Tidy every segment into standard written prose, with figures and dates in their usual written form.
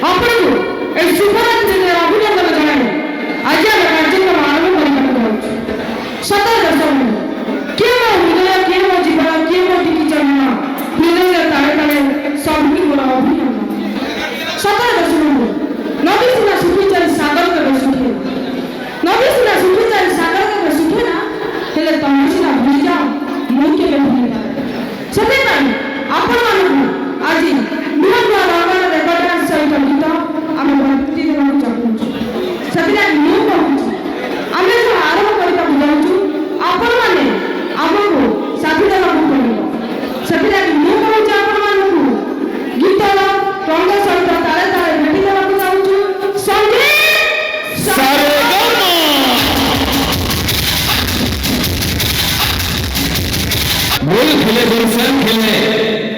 ଆପଣଙ୍କୁ এই শুভরাত্রির অভিনন্দন জানাই ଆଜି ଆମେ କାର୍ଯ୍ୟକ୍ରମ ଆରମ୍ଭ କରିବାକୁ ଯାଉଛୁ। ସତରେ ଦର୍ଶକ କିଏ ମୋ ହୃଦୟ, କିଏ ମୋ ଜୀବନ, କିଏ ମୋ ଟିକି ଜନ୍ମ, ହୃଦୟ ତାଳେ ତାଳେ ସବୁକି ମୋର ଅଭିନନ୍ଦନ। ସତରେ ଦର୍ଶକ ନଦୀ ସିନା ଶୁଖିଚାରି ସାଗର କେବେ ଶୁଖେ, ନଦୀ ସିନା ଶୁଖିଚାରି ସାଗର କେବେ ଶୁଖେ ନା, ହେଲେ ତମେ ସିନା ଭୁଲିଯାଅ ମୁଁ କେବେ ଭୁଲିଯାଏ। ସେଥିପାଇଁ ଆପଣମାନଙ୍କୁ ଆଜି ନୂଆ ନୂଆ ରଙ୍ଗର ରେକର୍ଡ ସହିତ ଗୀତ ଆମେ ଭକ୍ତି ଦେବାକୁ ଚାହୁଁଛୁ। ସେଥିଲାଗି ମୁଁ କହୁଛି ଆମେ ଯେଉଁ ଆରମ୍ଭ କରିବାକୁ ଯାଉଛୁ ଆପଣମାନେ ଆମକୁ ସାଥି ଦେବାକୁ ପଡ଼ିବ। ସେଥିଲାଗି ମୁଁ କହୁଛି ଆପଣମାନଙ୍କୁ ଗୀତର ରଙ୍ଗ ସହିତ ତାଳେ ତାଳେ ଭେଟି ଦେବାକୁ ଚାହୁଁଛୁ। गोल खिले गुलशन खिले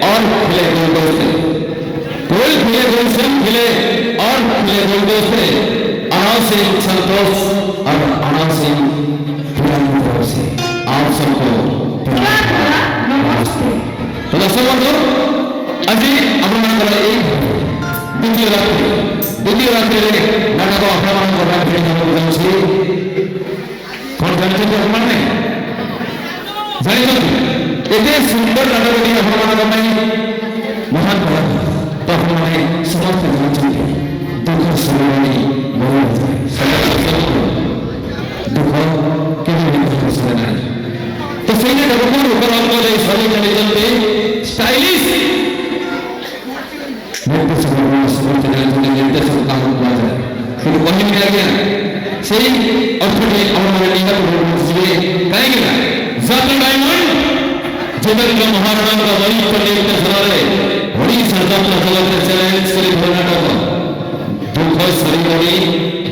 और खिले गुलदों से, गोल खिले गुलशन खिले और खिले गुलदों से, अनासिम संतोष और अनासिम पुरानी से आप सबको नमस्ते। तो दर्शक बंधु आज आपनकर एक द्वितीय रात्रि रे नाटक आपनकर रात्रि हम जाउछि कोन जानते आपने जानि एते सुंदर नाटक दी आपनकर महान कला तो आपने समस्त जानते दुख समय बहुत दुख के नहीं तो सही ने डबल ऊपर हमको ले सभी चले चलते स्टाइलिश नृत्य समस्त जानते नृत्य सब काम हुआ है फिर वही में आ गया सही और फिर हमारे इंडिया को सीधे कहेंगे ना जाते डायमंड जेबल का महाराणा का वही पर देखते सरारे बड़ी सरदार का चलते चैलेंज करी नाटक दुख शरीर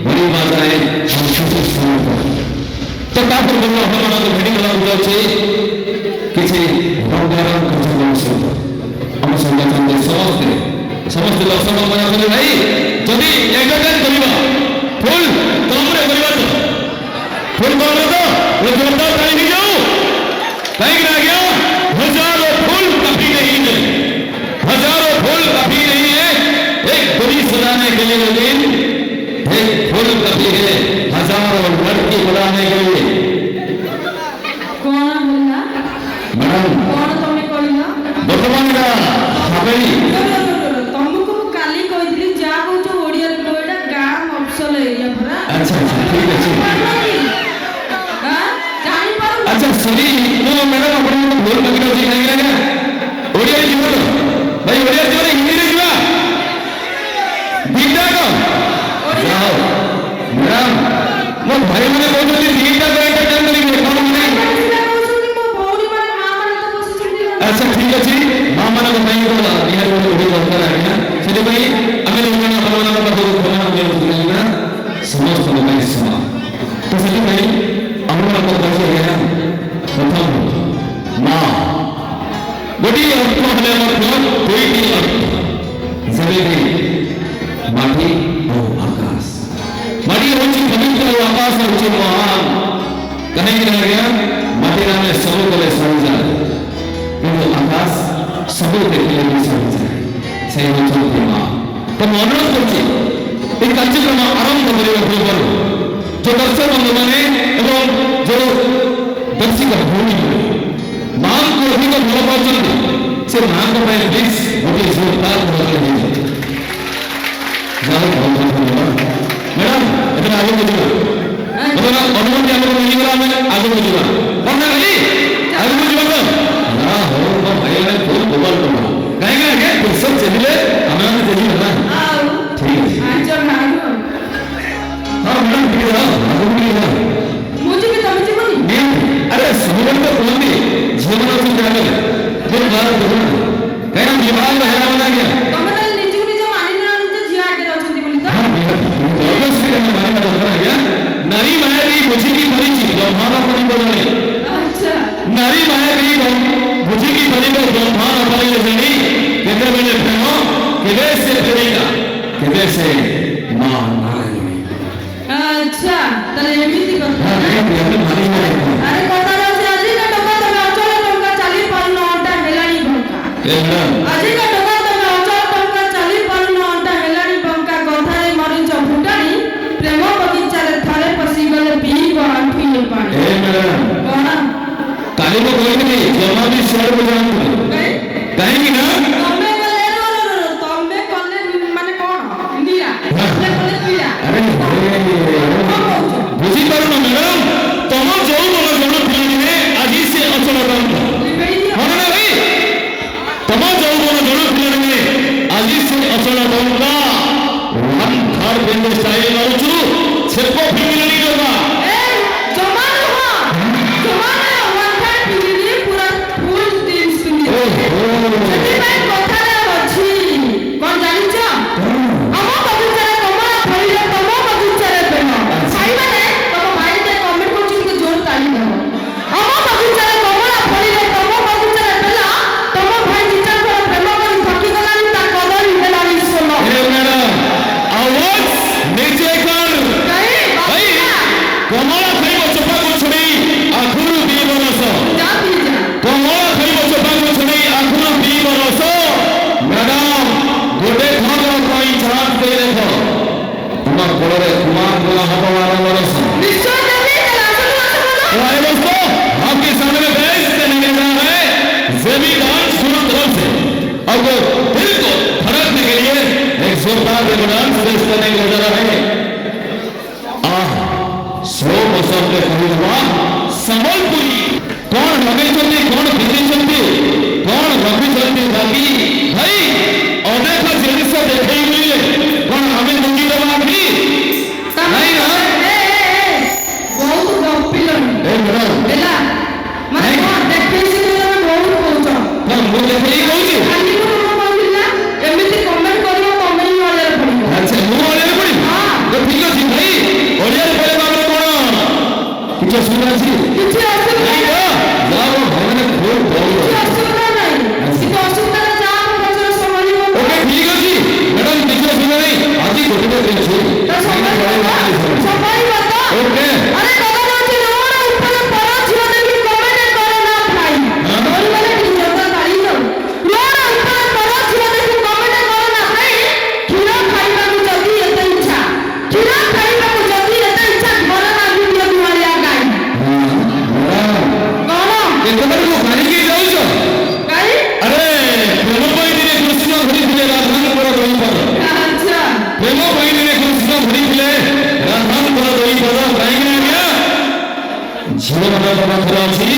बड़ी बात है तो तापर बोलो हमारा तो भेटी गला बुझा छे किसी रंगारंग कुछ हम संगठन के समस्त दर्शक मना करे भाई जदी एकाकार करिबा फुल तमरे करिबा तो फुल बोलो तो वो जोरदार ताली भी जाओ कहीं ना गया हजारों फूल कभी नहीं है, हजारों फूल कभी नहीं है, एक बुरी सजाने के लिए लेकिन एक फूल कभी है हजारों लड़की बुलाने के लिए। कौन बोला मैडम कौन तुमने कहला वर्तमान का हबई तुमको काली कहली जा को जो ओडिया कोइडा गाम अफसल एरिया पूरा। अच्छा ठीक है हां जानि पारो अच्छा सॉरी नो मैडम अपन बोल मत करो ठीक नहीं ना ओडिया जीवन भाई ओडिया जीवन हिंदी रे जीवा दीदा को जाओ मैडम मो भाई माने कहउली दीदा को एंटरटेन करी कोन माने अच्छा ठीक अछि मां माने को नहीं बोला बिहार को ओडिया दरकार है ना सेते भाई हमें लोगन अपना का को बना के ना समस्त लोग समा तो सेते भाई हमरा को बचे गया प्रथम मां बड़ी अर्थ हले मतलब कोई अर्थ जमीन माटी और आकाश माटी होची पवित्र और आकाश होची महान कहीं रह गया माटी नामे सब कोले समझा किंतु आकाश सब के लिए भी समझा सही होची मां तो अनुरोध करछि एक कार्यक्रम आरंभ करबा पूर्व जो दर्शक बंधुमाने एवं जो दर्शिका भूमि मां को अधिक भल पाचंती से मां को मैं प्लीज गोटे जोरदार भल मैडम इतना आगे बढ़िए मतलब अनुमति आगे मिलेगा मैं आगे बढ़ूंगा कौन है भाई आगे बढ़ूंगा ना हो तो भाई ने फुल गोबर को कहेंगे क्या सब चलिए हमें चाहिए ना ठीक है चल ना हां मैडम ठीक है आगे बढ़िए मुझे भी समझ में अरे सुमन तो बोलती जीवन में जाने जो बात बोल कहना विभाग में हैरान बना गया तमने निजु निज मानि ना निज जिया के रचंती बोली तो तो फिर मैं माने तो बना गया नारी मायावी बुझी की भरी चीज ब्रह्मांड पर बोलने अच्छा नारी मायावी बुझी की भरी को ब्रह्मांड पर ले जानी कहते मैंने प्रेमो किले से प्रेमिका किले से मां नारायणी अच्छा तले एमिति कर हां नहीं मानी अरे कथा रहउछि आजि का टका तमे अचल टका चाली पारनो अंटा हेलानी भंका एकदम आजि का टका तमे अचल टका चाली पारनो अंटा हेलानी भंका जमा भी शेयर को जानते कहीं ना ତମେ କଲେ ମାନେ କଣ ଇଣ୍ଡିଆ ତମେ କଲେ ପିଲା अरे बुझी पारुन मैडम तुम जो मन जन पिलाने आज से अचल करता हाँ ना भाई तुम जो मन जन पिलाने आज से अचल करता वन थर्ड बेंड स्टाइल मारुचु छेपो फैमिली नहीं करवा आपके सामने बहस करने जा रहा है जमींदार सुरत तरफ से आपको दिल को धड़कने के लिए एक जोरदार जमींदार पेश करने के लिए जा रहा है स्लो मोशन में कहूँगा संबलपुरी कौन रवि चलती कौन विजय चलती कौन रवि चलती बाकी भाई अनेक जिनिस देखई मिले कौन हमें मुंगी दबा भी नहीं ना बहुत गप्पिलन ए मैडम बेला ମାନେ କଣ ଦେଖେଇଛି ତମେ ବହୁତ କହୁଛ ନା ମୁଁ ଦେଖେଇ କହୁଛି ଖାଲି କଣ କହିଲା ଏମିତି କମେଣ୍ଟ କରିବ ତମେ ହିଁ ଅଳିଆରେ ପଡିବ ଆଚ୍ଛା ମୁଁ ଅଳିଆରେ ପଡିବି ହଁ ତ ଠିକ ଅଛି ଭାଇ ଅଳିଆରେ ପଡିବା ଆମର କଣ କିଛି ଅସୁବିଧା ଅଛି କିଛି ଅସୁବିଧା ନାଇଁ ତ ଯାଅ ଭାଇମାନେ ବହୁତ ବହୁତ କିଛି ଅସୁବିଧା ନାହିଁ କିନ୍ତୁ ଅସୁବିଧା ଯାହା ପଛରେ ସମ୍ଭାଳିବ ଓକେ ଠିକ ଅଛି ମ୍ୟାଡାମ କିଛି ଅସୁବିଧା ନାହିଁ ଆଜି ଗୋଟେ ଦିନ ଅଛି ସମ୍ଭାଳିବ ତ ଓକେ ଆରେ କଥା ହେଉଛି ରୋଡ ଉପରେ ପର ଝିଅ ଦେଖି କମେଣ୍ଟ କରେ ନା ଭାଇ ରୋଡ ମାନେ କି ଜୋତା ଗାଳି ଯାଉ ରୋଡ ଉପରେ ପର ଝିଅ ଦେଖି କମେଣ୍ଟ କରେ ନା ଭାଇ କ୍ଷୀର ଖାଇବାକୁ ଯଦି ଏତେ ଇଚ୍ଛା କ୍ଷୀର ଖାଇବାକୁ ଯଦି ଏତେ ଇଚ୍ଛା ଘରେ ମାଗି ଦିଅ ଦୁଆଳିଆ ଗାଈ କଣ କେତେବେଳେ ମୁଁ ଗାଡ଼ିକି ଯାଉଛ ଗାଈ ଆରେ ପ୍ରେମ ପାଇଥିଲେ କୃଷ୍ଣ ଧରିଥିଲେ ରାଧାଙ୍କର ଦଇପଦ ଆଚ୍ଛା ପ୍ରେମ ପାଇଥିଲେ କୃଷ୍ଣ ଧରିଥିଲେ ରାଧାଙ୍କର ଦଇପଦ କାହିଁକି ନା ଝିଅମାନଙ୍କ ପାଖରେ ଅଛି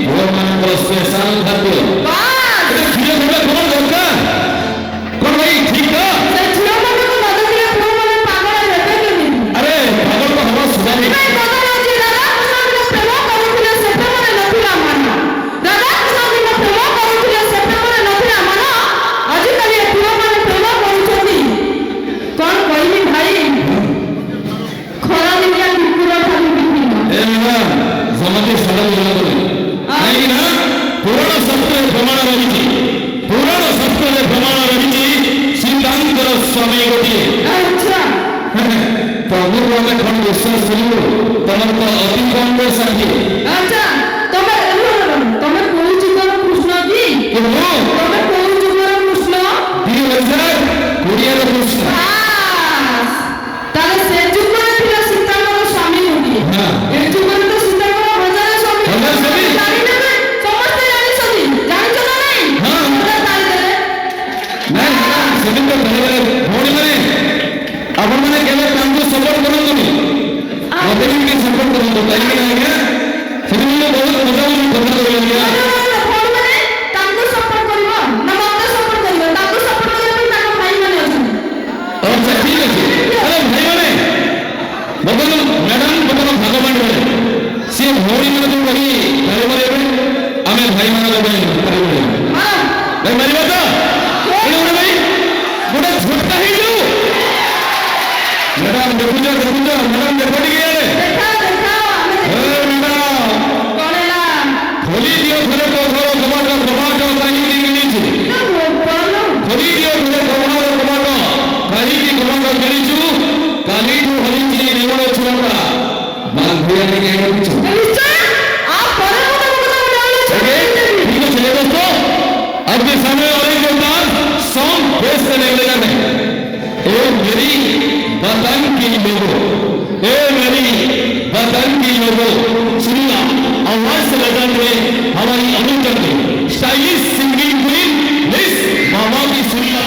ପୁଅମାନଙ୍କର ସ୍ପେଶାଲ ଖାଦ୍ୟ ବାସ୍ କ୍ଷୀର ଖାଇବା କଣ ଦରକାର କଣ ଭାଇ ଠିକ ତ ସେ ଝିଅମାନଙ୍କୁ ନ ଦେଖିଲେ ପୁଅମାନେ ପାଗଳ ହେବେ କେମିତି ଆରେ ପାଗଳ ତ ହବ ସୁଧାରି ଭାଇ କଥା ହେଉଛି ରାଧାକୃଷ୍ଣଙ୍କ ପ୍ରେମ କରୁଥିଲେ ସେ ପ୍ରେମରେ ନଥିଲା ମାନ ରାଧାକୃଷ୍ଣଙ୍କ ପ୍ରେମ କରୁଥିଲେ ସେ ପ୍ରେମରେ ନଥିଲା ମାନ ଆଜିକାଲି ଏ ପୁଅମାନେ ପ୍ରେମ କରୁଛନ୍ତି କଣ କହିବି ଭାଇ ଖରା ଦିନିଆ କୁକୁର ଠାରୁ ବିଭିନ୍ନ ଏ ମ୍ୟାଡାମ ସମସ୍ତେ ସଡ଼କ ଜଣାକରି କାହିଁକି ନା ପୁରାଣ ଶାସ୍ତ୍ରରେ ପ୍ରମାଣ ରହିଛି ପୁରାଣ ଶାସ୍ତ୍ରରେ ପ୍ରମାଣ ରହିଛି ସୀତାଙ୍କର ସ୍ୱାମୀ ଗୋଟିଏ ଆଚ୍ଛା ପ୍ରଭୁକୁ ଆମେ କଣ ବିଶ୍ୱାସ କରିବୁ ତମର ତ ଅତି କମ ବୟସ ଅଛି ଆଚ୍ଛା ତମେ କୋଉ ଯୁଗର କୃଷ୍ଣ କି ତମେ କୋଉ ଯୁଗର କୃଷ୍ଣ 2020 ର କୃଷ୍ଣ ବାସ୍ ତାହେଲେ ସେ ଯୁଗରେ ଥିଲା ସୀତାଙ୍କର ସ୍ୱାମୀ ଗୋଟିଏ ହଁ। ଏ ଯୁଗରେ ତ ସୀତାଙ୍କର ହଜାର ସ୍ୱାମୀ ହଜାର ସ୍ୱାମୀ। ଜାଣିନେବେ ସମସ୍ତେ ଜାଣିଛନ୍ତି ଜାଣିଛ ନା ନାହିଁ ହଁ। ପୁରା ଜାଣିଦେଲେ ନାଇଁ ସେମିତି ତ କହିଲେ ଭଉଣୀମାନେ ଆପଣମାନେ କେବେ ତାଙ୍କୁ ସପୋର୍ଟ କରନ୍ତୁନି ମତେ ବି ଟିକେ ସପୋର୍ଟ କରନ୍ତୁ କାହିଁକି ନା ଆଜ୍ଞା ସେଥିପାଇଁ ବହୁତ ମଜା ମଜା କଥା କହିଲେ ଆଜ୍ଞା ଭଉଣୀମାନେ ତାଙ୍କୁ ସପୋର୍ଟ କରିବ ନା ମତେ ସପୋର୍ଟ କରିବ ତାଙ୍କୁ ସପୋର୍ଟ କରିବା ପାଇଁ ତାଙ୍କ ଭାଇମାନେ ଅଛନ୍ତି ଆଚ୍ଛା ଠିକ ଅଛି ଆରେ ଭାଇମାନେ ବର୍ତ୍ତମାନ ମ୍ୟାଡାମ ବର୍ତ୍ତମାନ ଭଗବାନ ଗଲେ ସିଏ ଭଉଣୀମାନଙ୍କୁ କହି ଗାଳି ମାରିବେ ଆମେ ଭାଇମାନଙ୍କ ପାଇଁ ଗାଳି ମାରିବା ହଁ ଭାଇ ମାରିବା ତ ଏଇ ଗୋଟେ ଭାଇ ଗୋଟେ ଝୋଟା ହେଇଯାଉ ମ୍ୟାଡାମ ଦେଖୁଛ ମ୍ୟାଡାମ ଦେଖ ଟିକେ ଇଆଡେ ଦେଖା ଆମେ ଏ ମ୍ୟାଡାମ କଣ ହେଲା ଖୋଲି ଦିଅ ଘରେ ଘର କବାଟ କାହିଁକି କିଣିଛୁ ଖୋଲି ଦିଅ ଘରେ କବାଟ କାହିଁକି କବାଟ କିଣିଛୁ କାଲିଠୁ ହଲିଛି ନିମଣ ଛୁଆଟା ବାନ୍ଧିଆ ନେଇକି ରଖିଛୁ निश्चय आप पर ठीक है चलिए दोस्तों आपके सामने और एक जोरदार सॉन्ग पेश करने के लिए मैं ए मेरी वतन की लोगों ए मेरी वतन की लोगों सुनिए आवाज से लगन में हमारी अनुजन स्टाइलिश सिंगिंग क्वीन मिस मामा की सुनीला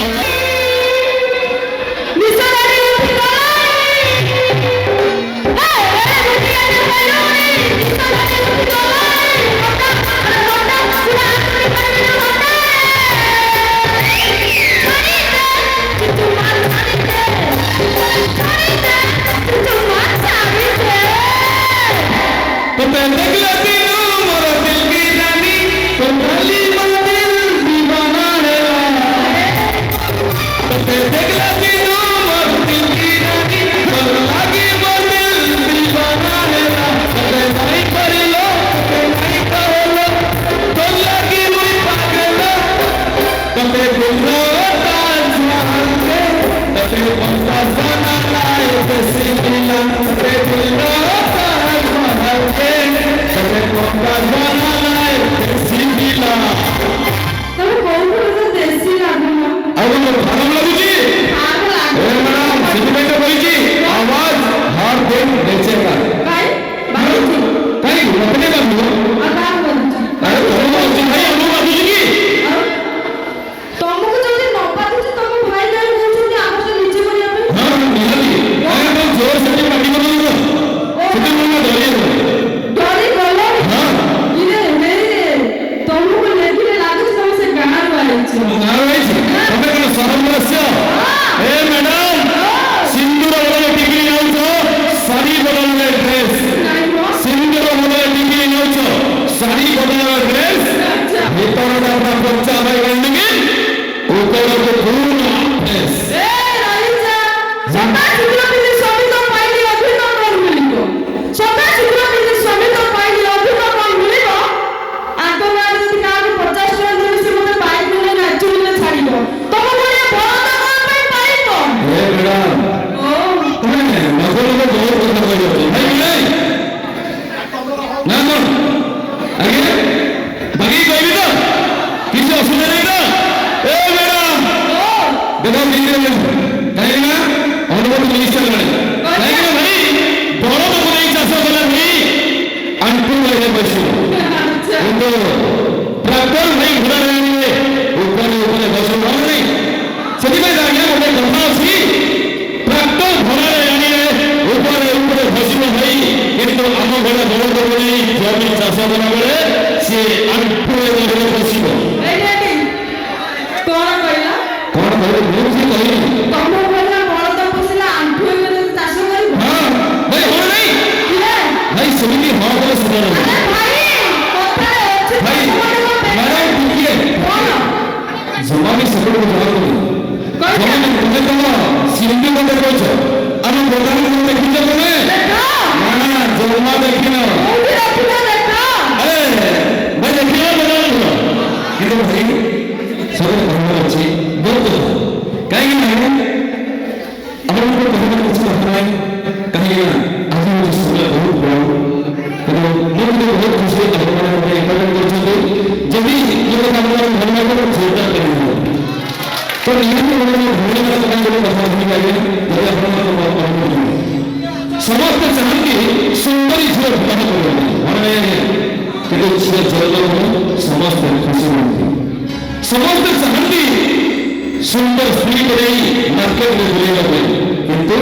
सुंदर स्त्री को नहीं मार्केट में बुलेगा कोई किंतु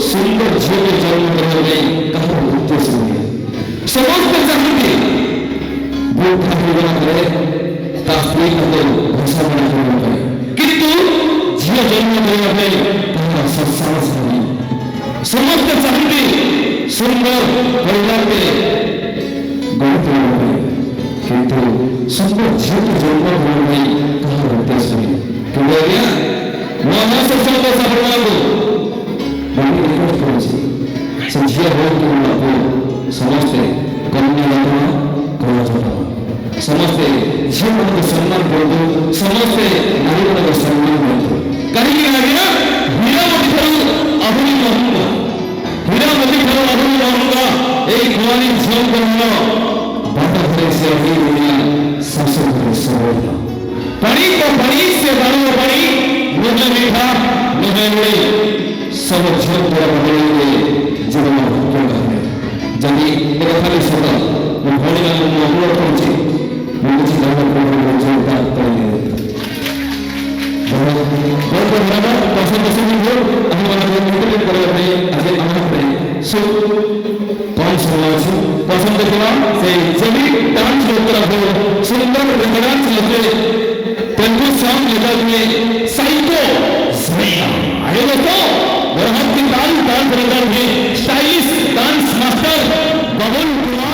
सुंदर झील में जन्म करने नहीं कहाँ उद्देश्य नहीं समस्त चाहती वो भाग्यवान करे तास्त्री को भाषा बना करना करे किंतु झील जन्म करने नहीं कहाँ संसार से नहीं समस्त चाहती सुंदर परिवार के गौरव में किंतु सुंदर झील जन्म करने नहीं कहाँ उद्देश्य नहीं kemudian nama sesuatu sahabatku bagi mereka terus sejak waktu aku semasa kami lakukan kerajaan semasa jiwa bersama berdu semasa hari bersama berdu kali ini lagi na hira mati kalau ahli mahmud hira mati kalau ahli mahmud एक कुआरी जीवन करना बात है से अभी दुनिया सबसे बड़ी पड़ी तो बड़ी से बड़ी बड़ी मुझे मीठा मुझे बड़ी सब छोड़ कर बड़े जीवन में जब ये खाली सोता वो बड़ी ना वो अपलोड करती वो दर्शन दर्शन हो हम मन को करे भाई आज हम पे सो कौन समाज पसंद देखो से सभी डांस उत्तर हो सुंदर रेफरेंस लेते तेलुगु सॉन्ग लेकर में साइको सैया आए दोस्तों बहुत ही डांस रेफर है स्टाइलिश डांस मास्टर बबुल कुमार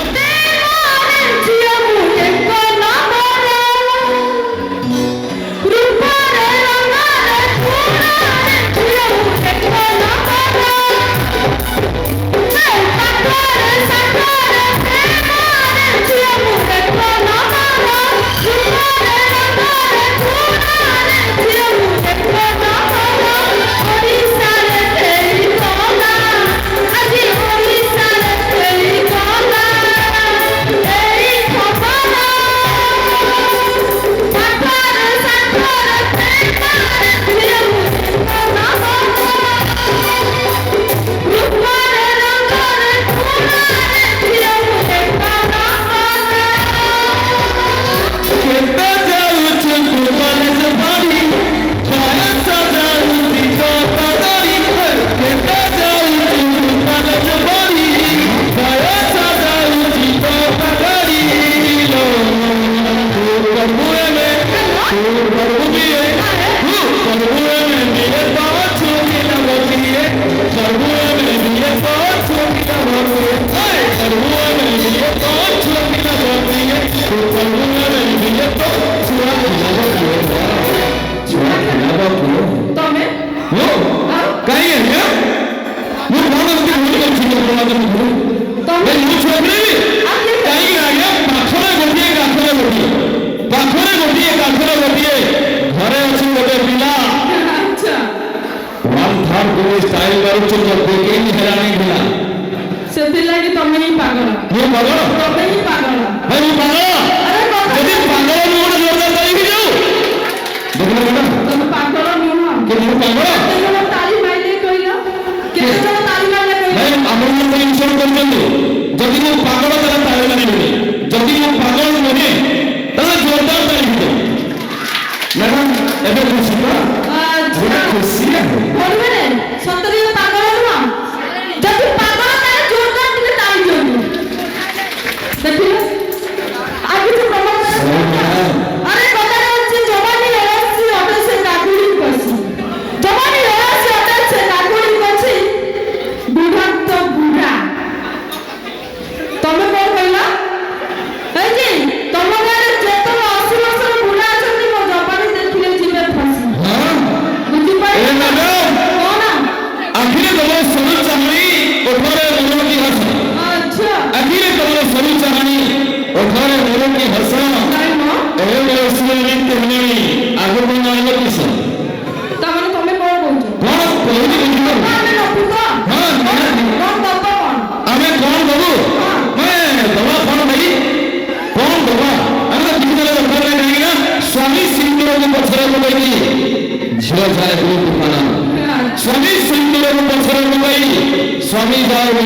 स्वामी जाओ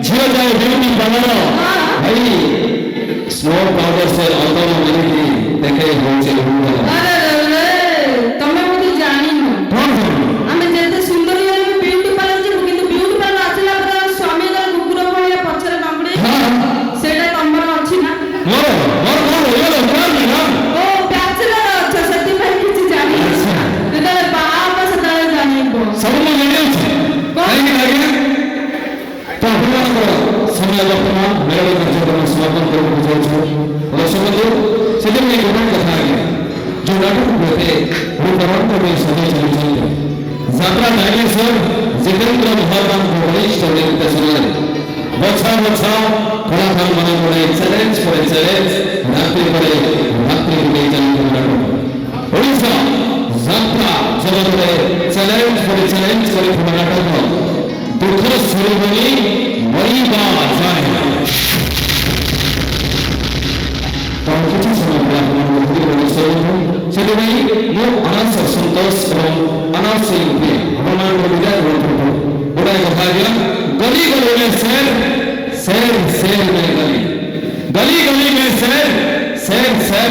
झील जाओ ब्यूटी बनाना भाई स्नो पाउडर से अल्टर माने की देखे होचे अरे रे तमे मते जानि न कौन हमें जेते सुंदर यार ब्यूटी पार्लर जे किंतु ब्यूटी पार्लर आछला पर स्वामी दा कुकुर भलिया पछरे बांगड़ी सेटा तमर अछि ना मोर होइलो कोन ना ओ बैचलर अच्छा सती भाई किछि जानि तेदा बाप सदा जानि को सब में जानि अछि काहे कि लागे तो आपनकर समय वर्तमान मेरे कार्यक्रम समापन करबो चाहू दर्शक बंधु से दिन में गोपन कथा आगे जो नाटक होते वो परंपरा में सदा चलते यात्रा जाने से जितेंद्र महाराज को वरिष्ठ नेता सुनाए बचा कलाकार माने पड़े चैलेंज रात्रि पड़े रात्रि में चलते नाटक ओडिशा यात्रा जगत में चैलेंज करे नाटक दुखर सुरबनी मरीबा जाए तो किसी समय आप लोग को चलिए भाई वो अनास संतोष और अनास से हमारे को विदा करते हैं बड़ा कहा गया गली गली में शहर में गली में शहर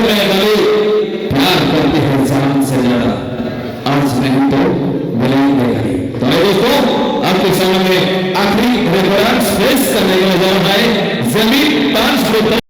में गली प्यार करते हैं जान से ज्यादा आज नहीं तो बोले आपके सामने आखिरी रेफरेंस पेश करने जा रहा है। जमीन 5